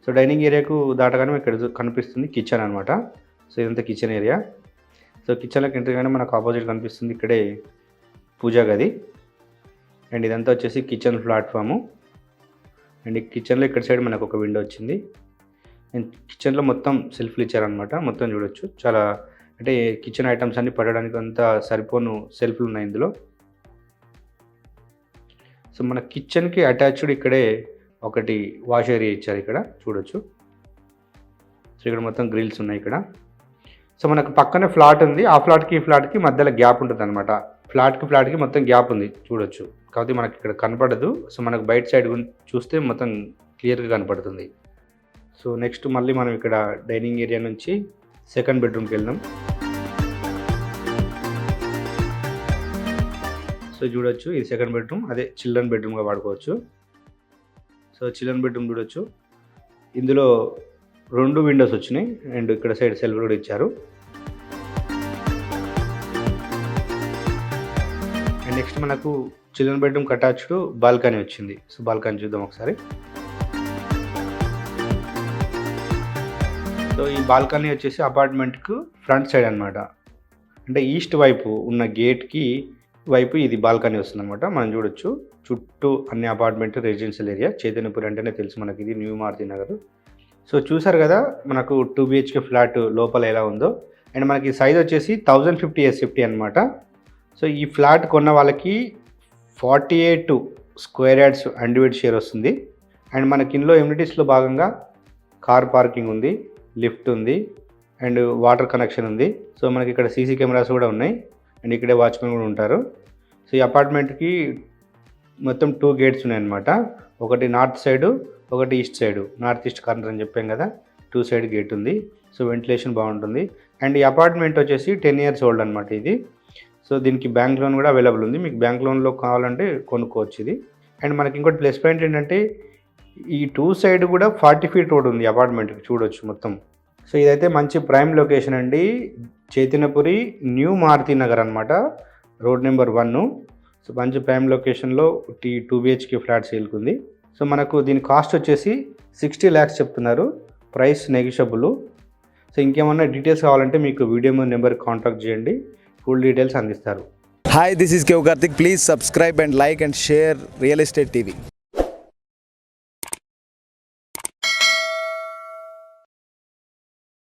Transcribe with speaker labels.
Speaker 1: So dining ఏరియాకు దాటగానే మీకు ఇక్కడ కనిపిస్తుంది కిచెన్ అనమాట. సో ఇదంతా కిచెన్ ఏరియా. సో కిచెన్లోకి ఎంటర్ గానే మనకు ఆపోజిట్ కనిపిస్తుంది ఇక్కడే పూజా గది. అండ్ ఇదంతా వచ్చేసి కిచెన్ ప్లాట్ఫాము. అండ్ ఈ కిచెన్లో ఇక్కడ సైడ్ మనకు ఒక విండో వచ్చింది. అండ్ కిచెన్లో మొత్తం సెల్ఫ్లు ఇచ్చారనమాట. మొత్తం చూడొచ్చు, చాలా అంటే కిచెన్ ఐటమ్స్ అన్ని పడడానికి అంతా సరిపోను సెల్ఫ్లు ఉన్నాయి ఇందులో. సో మన కిచెన్కి అటాచ్డ్ ఇక్కడే ఒకటి వాష్ ఏరియా ఇచ్చారు, ఇక్కడ చూడొచ్చు. సో ఇక్కడ మొత్తం గ్రిల్స్ ఉన్నాయి ఇక్కడ. సో మనకు పక్కనే ఫ్లాట్ ఉంది, ఆ ఫ్లాట్కి ఈ ఫ్లాట్కి మధ్యలో గ్యాప్ ఉంటుంది అనమాట. ఫ్లాట్కి మొత్తం గ్యాప్ ఉంది చూడొచ్చు, కాబట్టి మనకి ఇక్కడ కనపడదు. సో మనకు బయట సైడ్ చూస్తే మొత్తం క్లియర్గా కనపడుతుంది. సో నెక్స్ట్ మళ్ళీ మనం ఇక్కడ డైనింగ్ ఏరియా నుంచి సెకండ్ బెడ్రూమ్కి వెళ్దాం. సో చూడొచ్చు, ఇది సెకండ్ బెడ్రూమ్, అదే చిల్డ్రన్ బెడ్రూమ్గా వాడుకోవచ్చు. సో చిల్డ్రన్ బెడ్రూమ్ చూడొచ్చు, ఇందులో 2 విండోస్ వచ్చినాయి అండ్ ఇక్కడ సైడ్ సెల్ఫ్ కూడా ఇచ్చారు. అండ్ నెక్స్ట్ మనకు చిల్డ్రన్ బెడ్రూమ్ అటాచ్డ్ బాల్కనీ వచ్చింది. సో బాల్కనీ చూద్దాం ఒకసారి. సో ఈ బాల్కనీ వచ్చేసి అపార్ట్మెంట్కు ఫ్రంట్ సైడ్ అనమాట. అంటే ఈస్ట్ వైపు ఉన్న గేట్కి వైపు ఇది బాల్కనీ వస్తుంది అనమాట. మనం చూడొచ్చు చుట్టూ అన్ని అపార్ట్మెంట్ రెసిడెన్షియల్ ఏరియా. చైతన్యపురి అంటేనే తెలుసు మనకి, ఇది న్యూ మారుతి నగర్. సో చూసారు కదా మనకు 2 BHK ఫ్లాట్ లోపల ఎలా ఉందో. అండ్ మనకి సైజ్ వచ్చేసి 1050 SFT అనమాట. సో ఈ ఫ్లాట్ కొన్న వాళ్ళకి 48 స్క్వేర్ యార్డ్స్ అన్డివైడ్ షేర్ వస్తుంది. అండ్ మనకి ఇందులో ఎమ్యూనిటీస్లో భాగంగా కార్ పార్కింగ్ ఉంది, లిఫ్ట్ ఉంది అండ్ వాటర్ కనెక్షన్ ఉంది. సో మనకి ఇక్కడ సీసీ కెమెరాస్ కూడా ఉన్నాయి అండ్ ఇక్కడే వాచ్మెన్ కూడా ఉంటారు. సో ఈ అపార్ట్మెంట్కి మొత్తం 2 గేట్స్ ఉన్నాయన్నమాట. ఒకటి నార్త్ సైడు, ఒకటి east side. North east corner అని చెప్పాం కదా, 2 సైడ్ గేట్ ఉంది. సో వెంటిలేషన్ బాగుంటుంది. అండ్ ఈ అపార్ట్మెంట్ వచ్చేసి 10 years ఓల్డ్ అనమాట ఇది. సో దీనికి బ్యాంక్ లోన్ కూడా అవైలబుల్ ఉంది, మీకు బ్యాంక్ లోన్లో కావాలంటే కొనుక్కోవచ్చు ఇది. అండ్ మనకి ఇంకోటి ప్లస్ పాయింట్ ఏంటంటే ఈ 2 సైడ్ కూడా 40 feet రోడ్ ఉంది అపార్ట్మెంట్కి, చూడొచ్చు మొత్తం. సో ఇదైతే మంచి ప్రైమ్ లొకేషన్ అండి, చైతన్యపురి న్యూ మారుతి నగర్ అనమాట, రోడ్ నెంబర్ 1. సో మంచి ప్రైమ్ లొకేషన్లో 2 BHK ఫ్లాట్ సేల్కి ఉంది. సో మనకు దీని కాస్ట్ వచ్చేసి 60 lakhs చెప్తున్నారు, ప్రైస్ నెగిషియబుల్. సో ఇంకేమన్నా డీటెయిల్స్ కావాలంటే మీకు వీడియో మీద నెంబర్కి కాంటాక్ట్ చేయండి, ఫుల్ డీటెయిల్స్ అందిస్తారు.
Speaker 2: Hi, this is Kev Karthik. Please subscribe and like and share Real Estate TV.